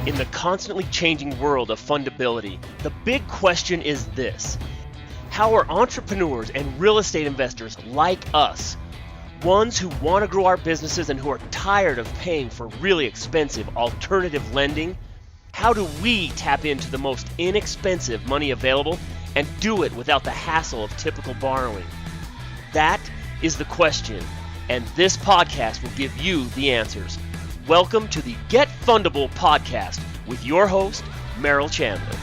In the constantly changing world of fundability, the big question is this: how are entrepreneurs and real estate investors like us, ones who want to grow our businesses and who are tired of paying for really expensive alternative lending, how do we tap into the most inexpensive money available and do it without the hassle of typical borrowing? That is the question, and this podcast will give you the answers. Welcome to the Get Fundable podcast with your host, Merrill Chandler.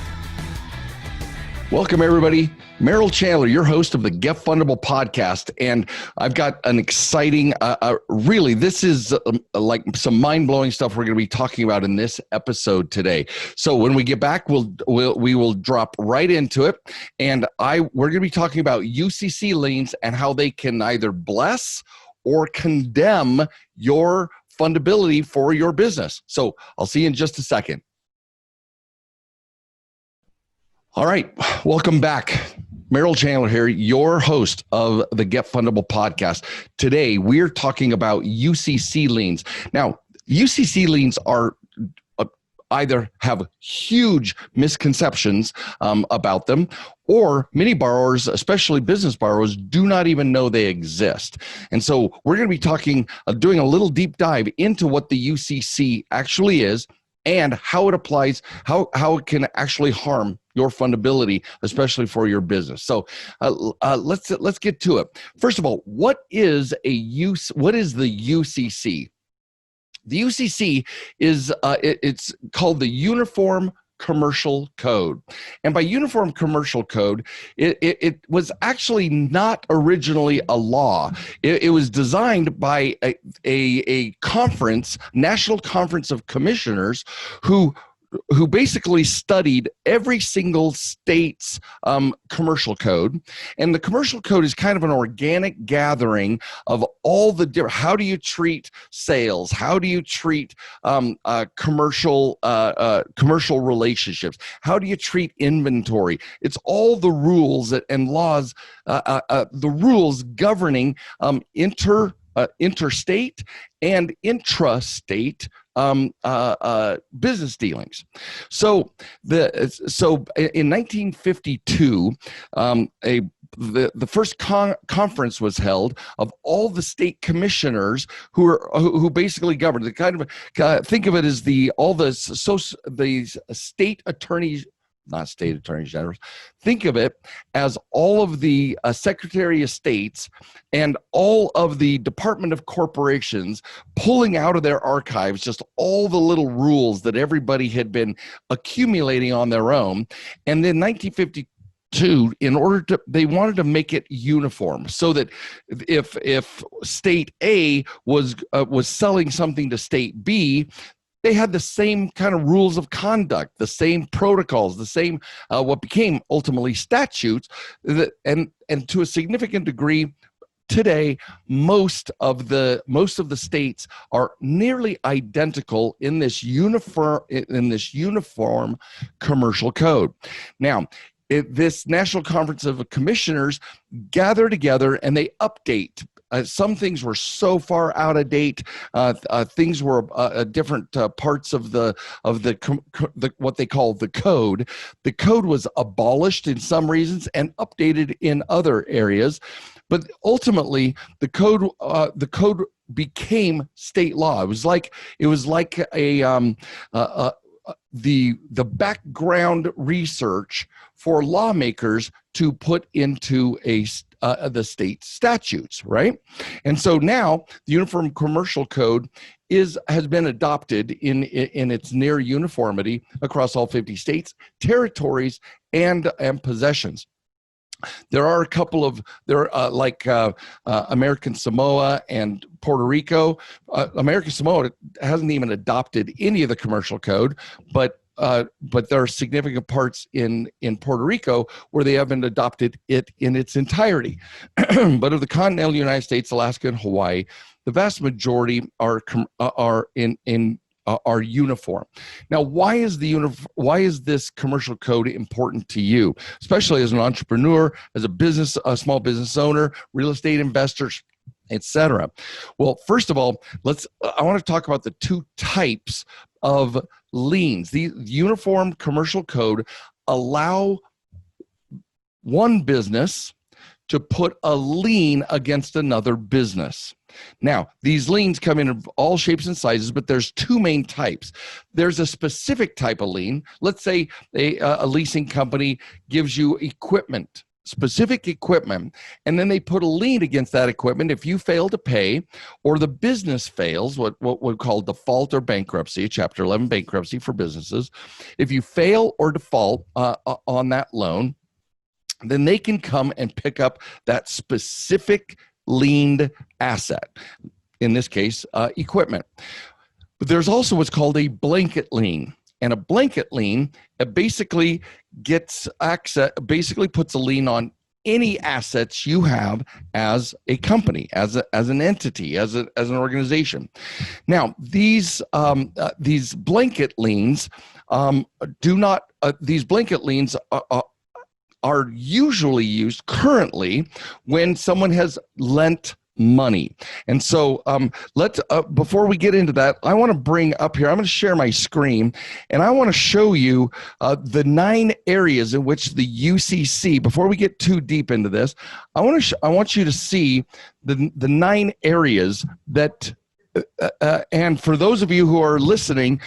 Welcome, everybody. Merrill Chandler, your host of the Get Fundable podcast. And I've got an exciting, really, this is like some mind-blowing stuff we're going to be talking about in this episode today. So when we get back, we will drop right into it. And we're going to be talking about UCC liens and how they can either bless or condemn your fundability for your business. So I'll see you in just a second. All right, welcome back. Merrill Chandler here, your host of the Get Fundable podcast. Today, we're talking about UCC liens. Now, UCC liens are either have huge misconceptions about them, or many borrowers, especially business borrowers, do not even know they exist. And so we're going to be doing a little deep dive into what the UCC actually is and how it applies, how it can actually harm your fundability, especially for your business. So let's get to it. First of all, what is the UCC? The UCC is it's called the Uniform Commercial Code. And by Uniform Commercial Code, it was actually not originally a law. It was designed by a conference, National Conference of Commissioners, who basically studied every single state's commercial code. And the commercial code is kind of an organic gathering of all the different, how do you treat sales? How do you treat commercial relationships? How do you treat inventory? It's all the rules and laws, the rules governing interstate and intrastate business dealings. So in 1952, the first conference was held of all the state commissioners who basically governed. The kind of think of it as the state attorneys. Not state attorneys general. Think of it as all of the Secretary of States and all of the Department of Corporations pulling out of their archives just all the little rules that everybody had been accumulating on their own. And then 1952, they wanted to make it uniform so that if State A was selling something to State B, they had the same kind of rules of conduct, the same protocols, the same what became ultimately statutes, and to a significant degree, today most of the states are nearly identical in this uniform commercial code. Now, this National Conference of Commissioners gather together and they update. Some things were so far out of date. Things were different parts of the what they call the code. The code was abolished in some reasons and updated in other areas, but ultimately the code became state law. It was like the background research for lawmakers to put into the state statutes, right? And so now the Uniform Commercial Code has been adopted in its near uniformity across all 50 states, territories, and possessions. There are a couple of American Samoa and Puerto Rico. American Samoa hasn't even adopted any of the commercial code, but there are significant parts in Puerto Rico where they haven't adopted it in its entirety. But of the continental United States, Alaska, and Hawaii, the vast majority are uniform. Now, why is this commercial code important to you, especially as an entrepreneur, as a small business owner, real estate investors, etc. Well, first of all, I want to talk about the two types of liens. The Uniform Commercial Code allow one business to put a lien against another business. Now, these liens come in all shapes and sizes, but there's two main types. There's a specific type of lien. Let's say a leasing company gives you equipment, specific equipment, and then they put a lien against that equipment if you fail to pay or the business fails, what we call default or bankruptcy, Chapter 11 bankruptcy for businesses. If you fail or default on that loan, then they can come and pick up that specific liened asset, in this case, equipment. But there's also what's called a blanket lien. And a blanket lien basically gets access, basically puts a lien on any assets you have as a company, as an entity, as an organization. Now, these blanket liens these blanket liens are usually used currently when someone has lent money. And so before we get into that, I want to bring up here, I'm going to share my screen, and I want to show you the 9 areas in which the UCC, before we get too deep into this, I want you to see the 9 areas that and for those of you who are listening,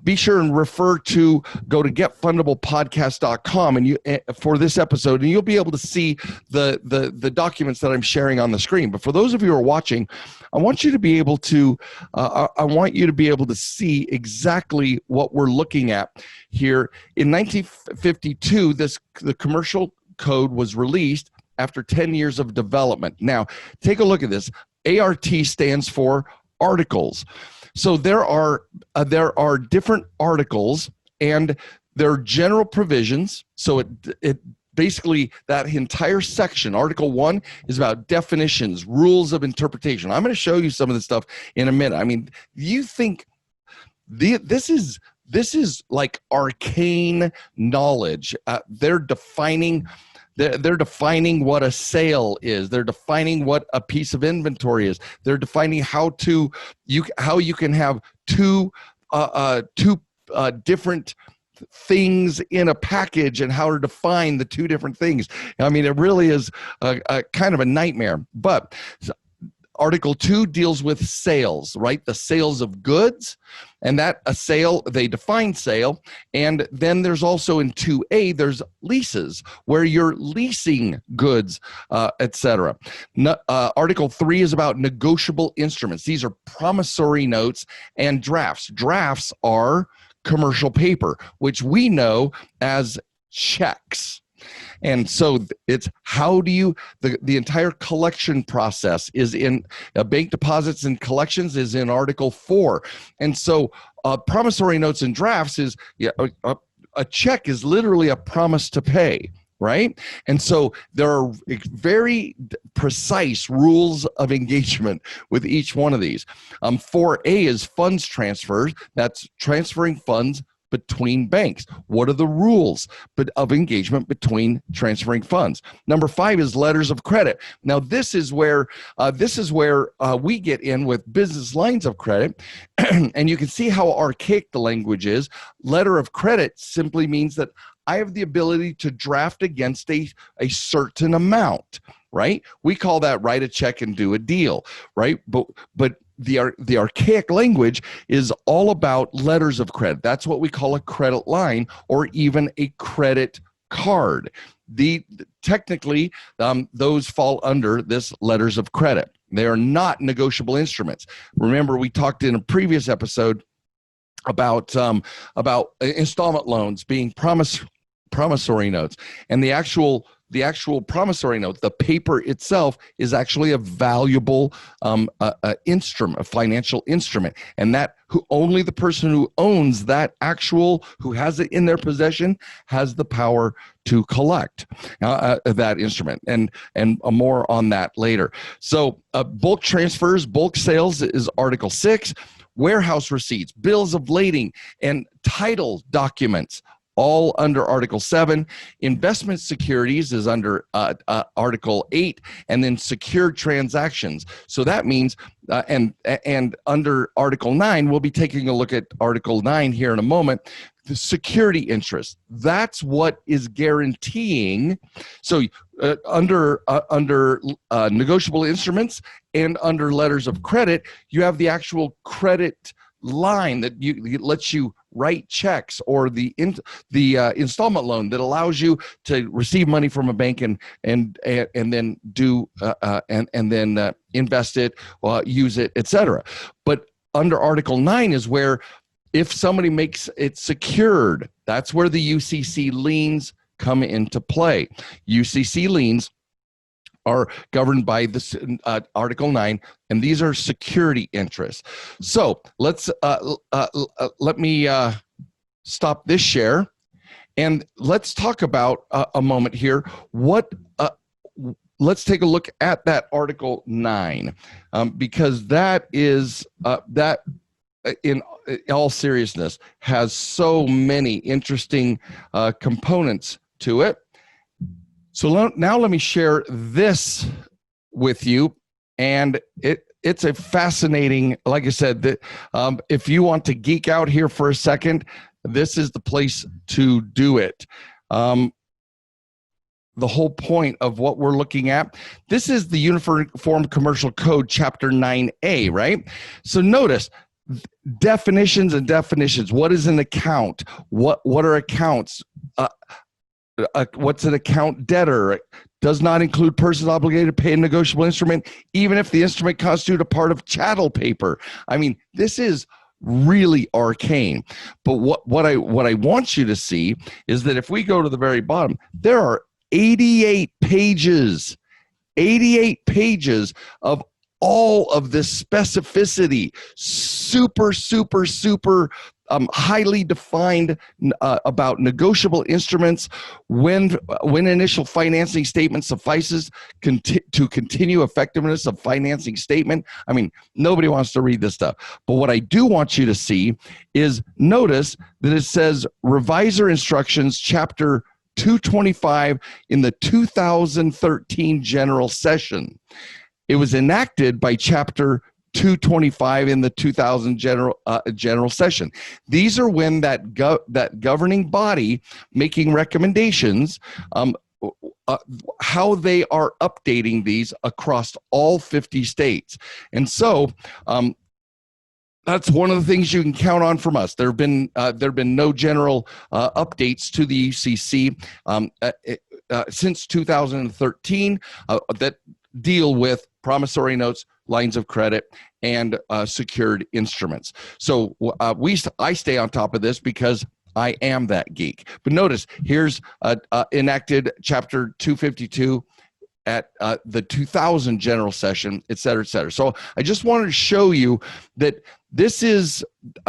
be sure and go to getfundablepodcast.com and for this episode, and you'll be able to see the documents that I'm sharing on the screen. But for those of you who are watching, I want you to be able to see exactly what we're looking at here. In 1952, the commercial code was released after 10 years of development. Now, take a look at this. ART stands for articles. So there are different articles, and there are general provisions. So it basically, that entire section, Article 1, is about definitions, rules of interpretation. I'm going to show you some of this stuff in a minute. I mean, you think this is like arcane knowledge. They're defining what a sale is. They're defining what a piece of inventory is. They're defining how you can have two different things in a package and how to define the two different things. I mean, it really is a kind of a nightmare. But Article 2 deals with sales, right? The sales of goods, and that a sale, they define sale. And then there's also in 2A, there's leases where you're leasing goods, etc. Article 3 is about negotiable instruments. These are promissory notes and drafts. Drafts are commercial paper, which we know as checks. And so it's the entire collection process is in bank deposits and collections is in Article 4. And so promissory notes and drafts is a check is literally a promise to pay, right? And so there are very precise rules of engagement with each one of these. 4A is funds transfers. That's transferring funds between banks. What are the rules of engagement between transferring funds? Number 5 is letters of credit. Now, this is where we get in with business lines of credit, and you can see how archaic the language is. Letter of credit simply means that I have the ability to draft against a certain amount, right? We call that write a check and do a deal, right? But the archaic language is all about letters of credit. That's what we call a credit line or even a credit card. Technically, those fall under this letters of credit. They are not negotiable instruments. Remember, we talked in a previous episode about installment loans being promissory notes, and the actual promissory note, the paper itself, is actually a valuable instrument, a financial instrument, and that only the person who owns that who has it in their possession has the power to collect that instrument, and more on that later. So bulk transfers, bulk sales is Article 6. Warehouse receipts, bills of lading, and title documents all under Article 7. Investment securities is under Article 8, and then secured transactions. So that means, and under Article 9, we'll be taking a look at Article 9 here in a moment, the security interest. That's what is guaranteeing. So under negotiable instruments and under letters of credit, you have the actual credit line that lets you write checks, or the installment loan that allows you to receive money from a bank and then do and then invest it, use it, etc. But under Article 9 is where, if somebody makes it secured, that's where the UCC liens come into play. UCC liens are governed by this Article 9, and these are security interests. So let's let me stop this share, and let's talk about a moment here. Let's take a look at that Article 9, because that is that, in all seriousness, has so many interesting components to it. So now let me share this with you, and it's a fascinating, like I said, that if you want to geek out here for a second, this is the place to do it. The whole point of what we're looking at, this is the Uniform Commercial Code, Chapter 9A, right? So notice definitions and definitions. What is an account? What are accounts? What's an account debtor? Does not include persons obligated to pay a negotiable instrument, even if the instrument constitutes a part of chattel paper. I mean, this is really arcane. But what I want you to see is that if we go to the very bottom, there are 88 pages of all of this specificity, super highly defined about negotiable instruments, when initial financing statement suffices to continue effectiveness of financing statement. I mean, nobody wants to read this stuff. But what I do want you to see is, notice that it says Revisor Instructions, Chapter 225 in the 2013 General Session. It was enacted by Chapter 225 in the 2000 General Session. These are when that governing body making recommendations, how they are updating these across all 50 states. And so that's one of the things you can count on from us. There have been no general updates to the UCC since 2013 that deal with promissory notes, lines of credit, and secured instruments. So I stay on top of this because I am that geek. But notice, here's enacted Chapter 252 at the 2000 General Session, et cetera, et cetera. So I just wanted to show you that this is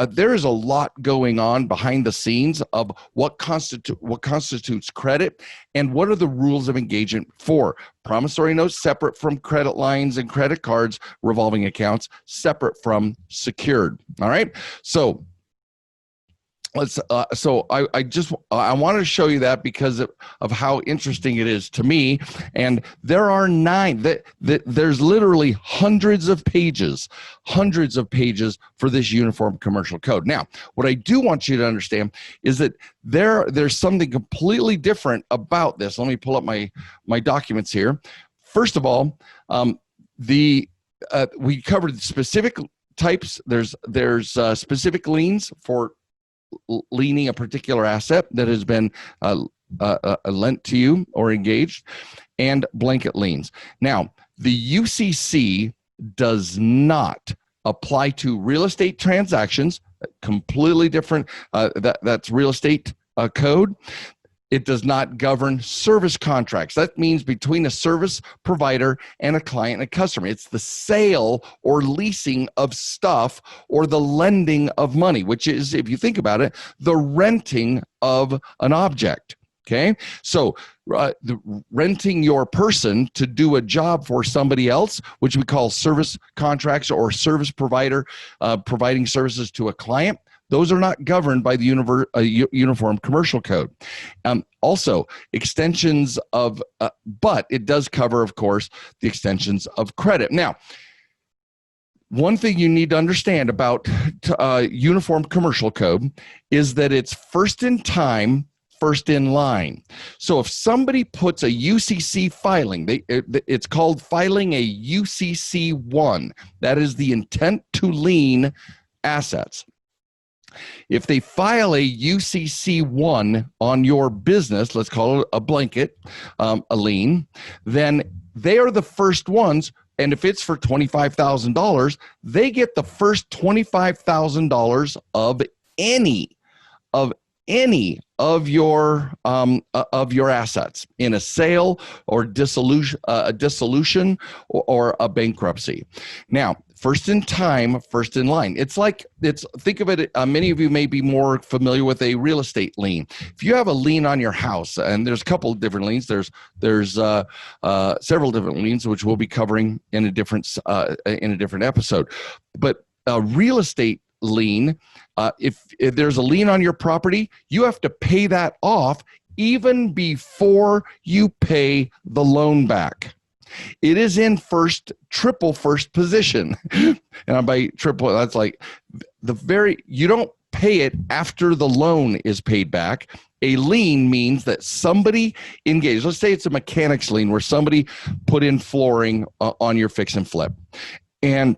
there is a lot going on behind the scenes of what constitutes credit, and what are the rules of engagement for promissory notes, separate from credit lines and credit cards, revolving accounts, separate from secured. All right, so let's I wanted to show you that because of how interesting it is to me. And there are 9 there's literally hundreds of pages for this Uniform Commercial Code. Now, what I do want you to understand is that there's something completely different about this. Let me pull up my documents here. First of all, we covered specific types. There's specific liens for liening a particular asset that has been lent to you or engaged, and blanket liens. Now, the UCC does not apply to real estate transactions, completely different. That's real estate code. It does not govern service contracts. That means between a service provider and a client and a customer. It's the sale or leasing of stuff or the lending of money, which is, if you think about it, the renting of an object. Okay, so renting your person to do a job for somebody else, which we call service contracts, or service provider providing services to a client, Those are not governed by the Uniform Commercial Code. Also, extensions of, but it does cover, of course, the extensions of credit. Now, one thing you need to understand about Uniform Commercial Code is that it's first in time, first in line. So if somebody puts a UCC filing, it's called filing a UCC1. That is the intent to lien assets. If they file a UCC1 on your business, let's call it a blanket, a lien, then they are the first ones. And if it's for $25,000, they get the first $25,000 of any of your assets in a sale or dissolution or a bankruptcy. Now, first in time, first in line. Think of it, many of you may be more familiar with a real estate lien. If you have a lien on your house, and there's a couple of different liens, there's several different liens, which we'll be covering in a different episode. But a real estate lien, if there's a lien on your property, you have to pay that off even before you pay the loan back. It is in triple first position. And by triple, that's like you don't pay it after the loan is paid back. A lien means that somebody engaged. Let's say it's a mechanics lien where somebody put in flooring on your fix and flip. And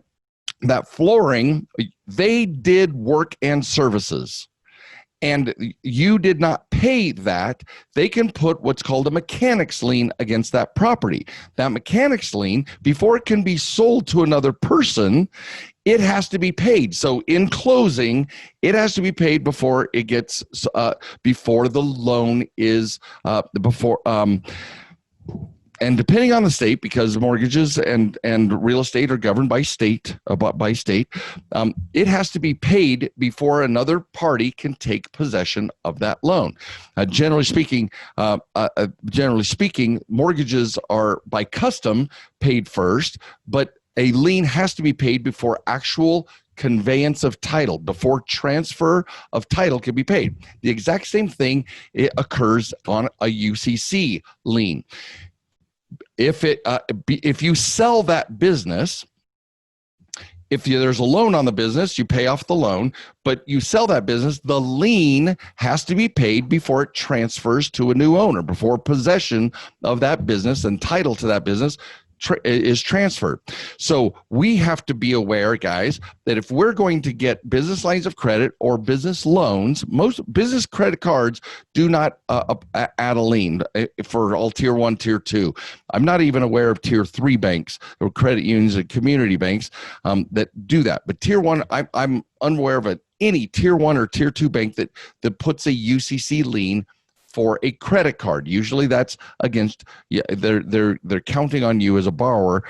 that flooring, they did work and services, and you did not pay that. They can put what's called a mechanics lien against that property. That mechanics lien, before it can be sold to another person, it has to be paid. So in closing, it has to be paid before it gets, before the loan is, and depending on the state, because mortgages and real estate are governed by state, it has to be paid before another party can take possession of that loan. Generally speaking, mortgages are by custom paid first, but a lien has to be paid before actual conveyance of title, before transfer of title can be paid. The exact same thing occurs on a UCC lien. If you sell that business, if there's a loan on the business, you pay off the loan, but you sell that business, the lien has to be paid before it transfers to a new owner, before possession of that business and title to that business is transferred. So we have to be aware, guys, that if we're going to get business lines of credit or business loans, most business credit cards do not add a lien for all tier 1, tier 2. I'm not even aware of tier 3 banks or credit unions and community banks that do that. But tier 1, I'm unaware of any tier 1 or tier 2 bank that puts a UCC lien for a credit card. Usually that's against, they're counting on you as a borrower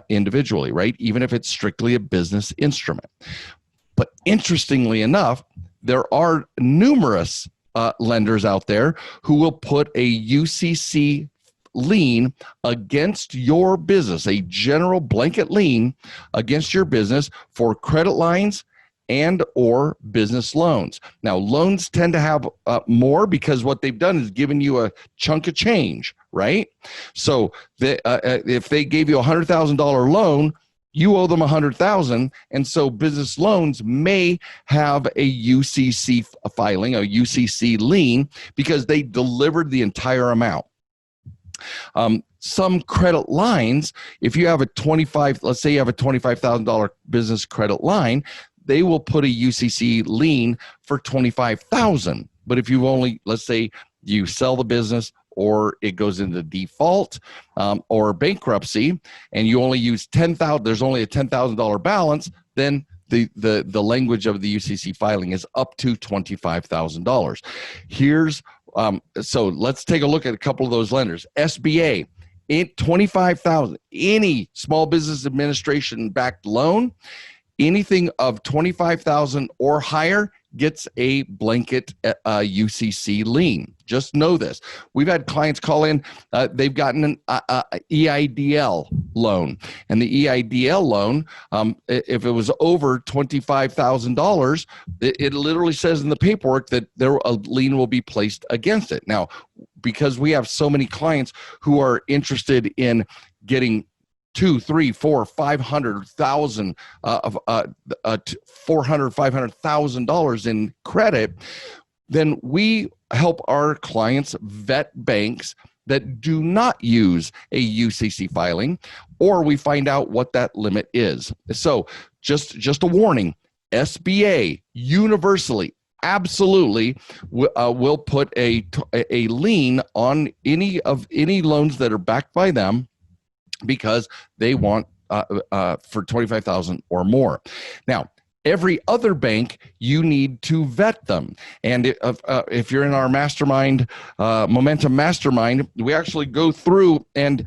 individually, right? Even if it's strictly a business instrument. But interestingly enough, there are numerous lenders out there who will put a UCC lien against your business, a general blanket lien against your business for credit lines and or business loans. Now, loans tend to have more because what they've done is given you a chunk of change, right? So if they gave you a $100,000 loan, you owe them $100,000, and so business loans may have a UCC filing, a UCC lien, because they delivered the entire amount. Some credit lines, if you have let's say you have a $25,000 business credit line, they will put a UCC lien for $25,000. But if you only, let's say you sell the business or it goes into default or bankruptcy and you only use $10,000, there's only a $10,000 balance, then the language of the UCC filing is up to $25,000. So let's take a look at a couple of those lenders. SBA, $25,000, any small business administration backed loan, anything of $25,000 or higher gets a blanket UCC lien. Just know this. We've had clients call in, they've gotten an EIDL loan. And the EIDL loan, if it was over $25,000, it literally says in the paperwork that a lien will be placed against it. Now, because we have so many clients who are interested in getting 2, 3, 4, 500,000 of $500,000 in credit, then we help our clients vet banks that do not use a UCC filing, or we find out what that limit is. So just a warning, SBA universally, absolutely will put a lien on any loans that are backed by them, because they want for $25,000 or more. Now, every other bank, you need to vet them. And if you're in our mastermind, Momentum Mastermind, we actually go through and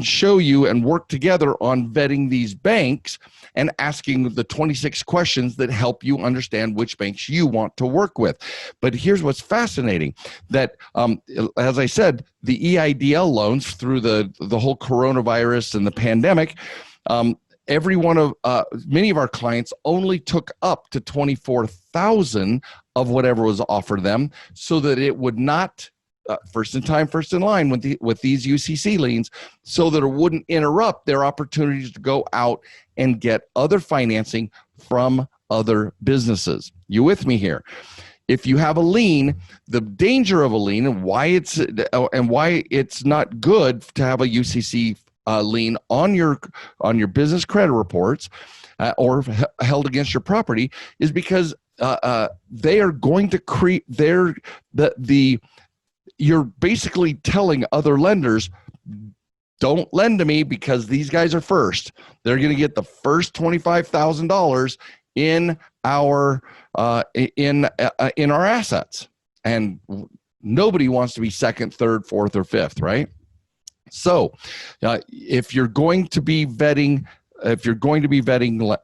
show you and work together on vetting these banks and asking the 26 questions that help you understand which banks you want to work with. But here's what's fascinating, that as I said, the EIDL loans through the whole coronavirus and the pandemic, many of our clients only took up to $24,000 of whatever was offered them, so that it would not first in time, first in line with these UCC liens, so that it wouldn't interrupt their opportunities to go out and get other financing from other businesses. You with me here? If you have a lien, the danger of a lien and why it's not good to have a UCC lien on your business credit reports or held against your property is because they are going to create you're basically telling other lenders, don't lend to me because these guys are first. They're going to get the first $25,000 in our assets, and nobody wants to be second, third, fourth, or fifth, right? So, if you're going to be vetting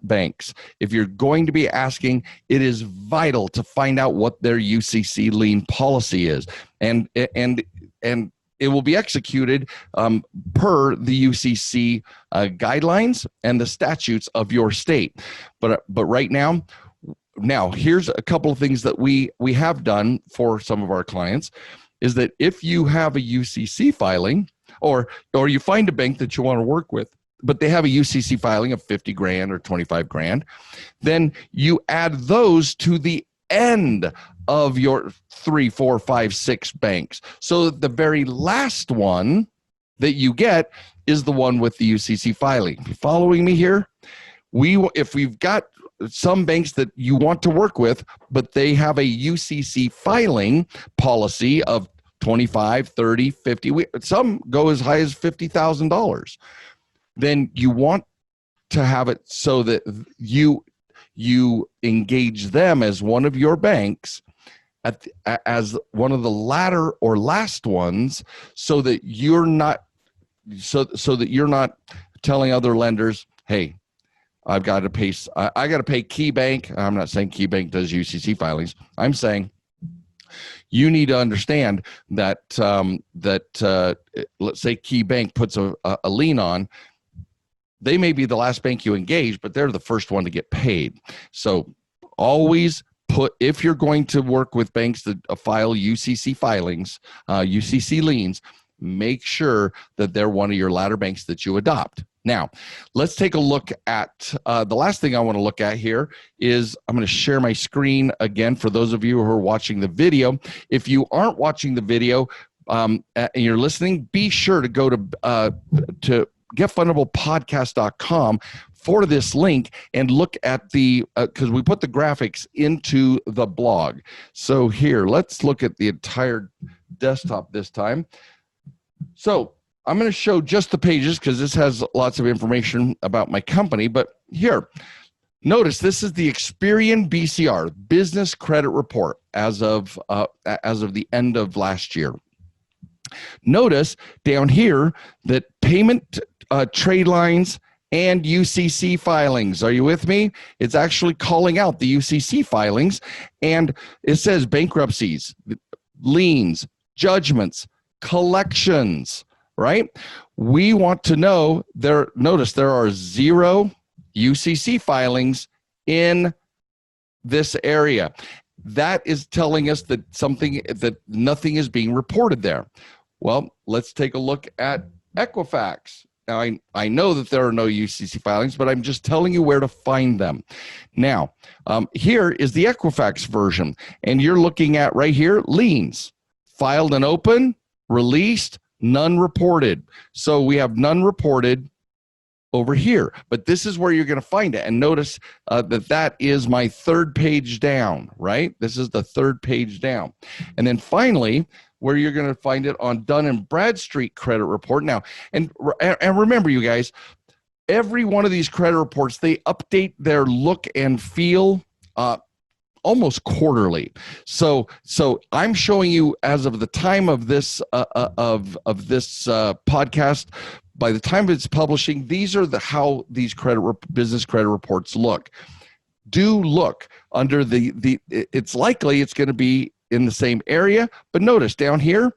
banks, if you're going to be asking, it is vital to find out what their UCC lien policy is, and it will be executed per the UCC guidelines and the statutes of your state. But right now, here's a couple of things that we have done for some of our clients, is that if you have a UCC filing, or you find a bank that you want to work with, but they have a UCC filing of 50 grand or 25 grand, then you add those to the end of your 3, 4, 5, 6 banks. So the very last one that you get is the one with the UCC filing. Following me here? If we've got some banks that you want to work with, but they have a UCC filing policy of 25, 30, 50, some go as high as $50,000. Then you want to have it so that you engage them as one of your banks as one of the latter or last ones, so that you're not telling other lenders, hey, I got to pay Key Bank. I'm not saying Key Bank does UCC filings. I'm saying you need to understand that let's say Key Bank puts a lien on. They may be the last bank you engage, but they're the first one to get paid. So always if you're going to work with banks that file UCC filings, UCC liens, make sure that they're one of your latter banks that you adopt. Now, let's take a look at the last thing I want to look at here is I'm going to share my screen again for those of you who are watching the video. If you aren't watching the video and you're listening, be sure to go to getfundablepodcast.com for this link and look at because we put the graphics into the blog. So here, let's look at the entire desktop this time. So I'm going to show just the pages because this has lots of information about my company. But here, notice this is the Experian BCR, Business Credit Report, as of the end of last year. Notice down here that payment trade lines and UCC filings. Are you with me? It's actually calling out the UCC filings, and it says bankruptcies, liens, judgments, collections, right? We want to know notice there are 0 UCC filings in this area. That is telling us that nothing is being reported there. Well, let's take a look at Equifax. Now, I know that there are no UCC filings, but I'm just telling you where to find them. Now, here is the Equifax version, and you're looking at right here, liens, filed and open, released, none reported. So we have none reported over here, but this is where you're going to find it. And notice that is my 3rd page down, right? This is the 3rd page down. And then finally, where you're going to find it on Dun & Bradstreet credit report. Now, and remember, you guys, every one of these credit reports, they update their look and feel almost quarterly. So I'm showing you as of the time of this podcast. By the time it's publishing, these are how these business credit reports look. Do look under it's likely it's going to be in the same area, but notice down here,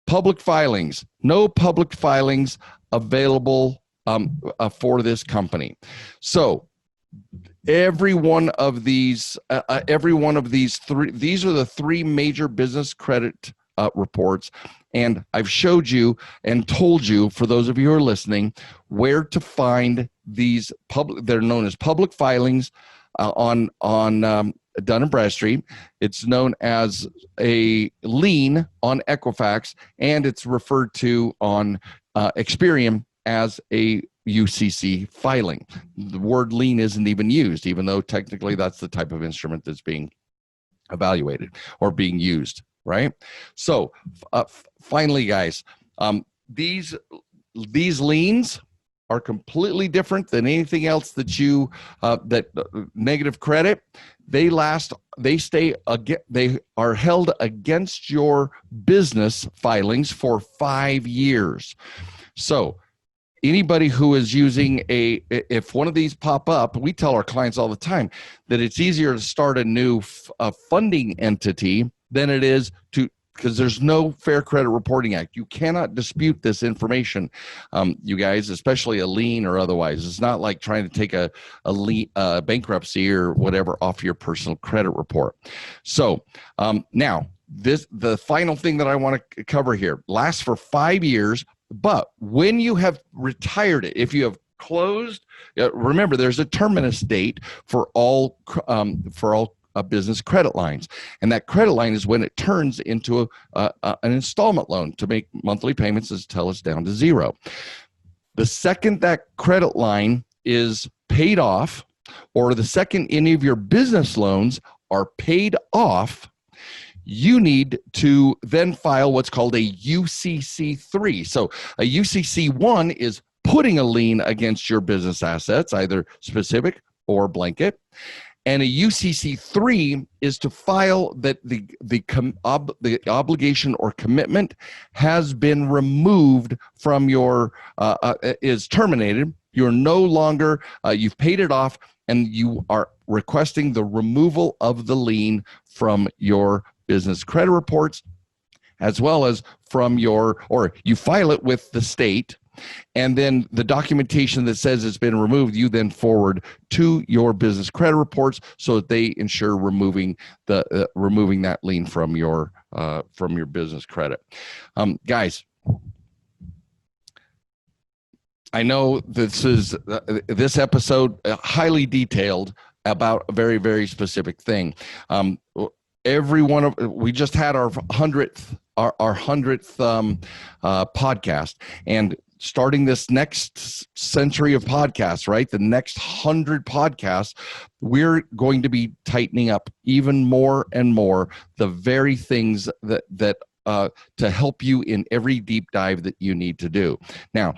public filings, no public filings available for this company. So every one of these three, these are the 3 major business credit reports. And I've showed you and told you, for those of you who are listening, where to find these they're known as public filings on Dun & Bradstreet. It's known as a lien on Equifax, and it's referred to on Experian as a UCC filing. The word lien isn't even used, even though technically that's the type of instrument that's being evaluated or being used, right? So finally, guys, these liens are completely different than anything else that you negative credit. They are held against your business filings for 5 years. So anybody who is using if one of these pop up, we tell our clients all the time that it's easier to start a new funding entity than it is because there's no Fair Credit Reporting Act. You cannot dispute this information, you guys, especially a lien or otherwise. It's not like trying to take a bankruptcy or whatever off your personal credit report. So now, the final thing that I want to cover here lasts for 5 years, but when you have retired it, if you have closed, remember there's a terminus date for all business credit lines, and that credit line is when it turns into an installment loan to make monthly payments until it's down to 0. The second that credit line is paid off, or the second any of your business loans are paid off, you need to then file what's called a UCC3. So a UCC1 is putting a lien against your business assets, either specific or blanket. And a UCC3 is to file that the obligation or commitment has been removed from your, is terminated. You're no longer, you've paid it off, and you are requesting the removal of the lien from your business credit reports, as well as from or you file it with the state. And then the documentation that says it's been removed, you then forward to your business credit reports so that they ensure removing that lien from your business credit. Guys, I know this episode highly detailed about a very, very specific thing. We just had our 100th podcast, and starting this next century of podcasts, right? The next 100 podcasts, we're going to be tightening up even more and more the very things that to help you in every deep dive that you need to do. Now,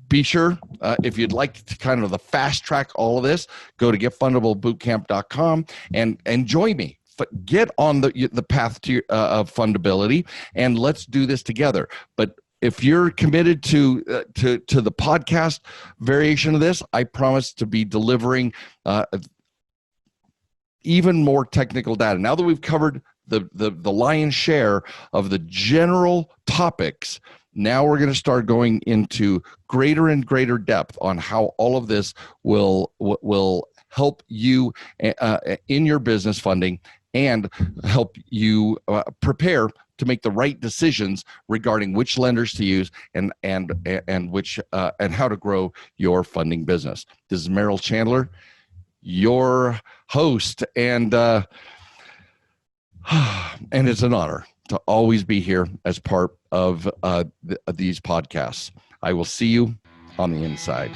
be sure, if you'd like to kind of the fast track all of this, go to getfundablebootcamp.com and join me. Get on the path to of fundability, and let's do this together. But if you're committed to the podcast variation of this, I promise to be delivering even more technical data. Now that we've covered the lion's share of the general topics, now we're going to start going into greater and greater depth on how all of this will help you in your business funding and help you prepare to make the right decisions regarding which lenders to use and which and how to grow your funding business. This is Merrill Chandler, your host, and it's an honor to always be here as part of these podcasts. I will see you on the inside.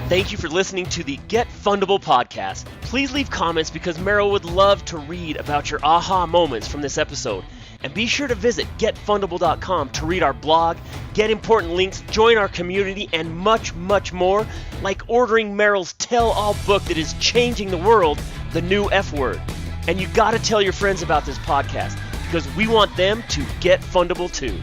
Thank you for listening to the Get Fundable podcast. Please leave comments because Merrill would love to read about your aha moments from this episode. And be sure to visit getfundable.com to read our blog, get important links, join our community, and much, much more, like ordering Merrill's tell-all book that is changing the world, The New F Word. And you got to tell your friends about this podcast because we want them to get fundable too.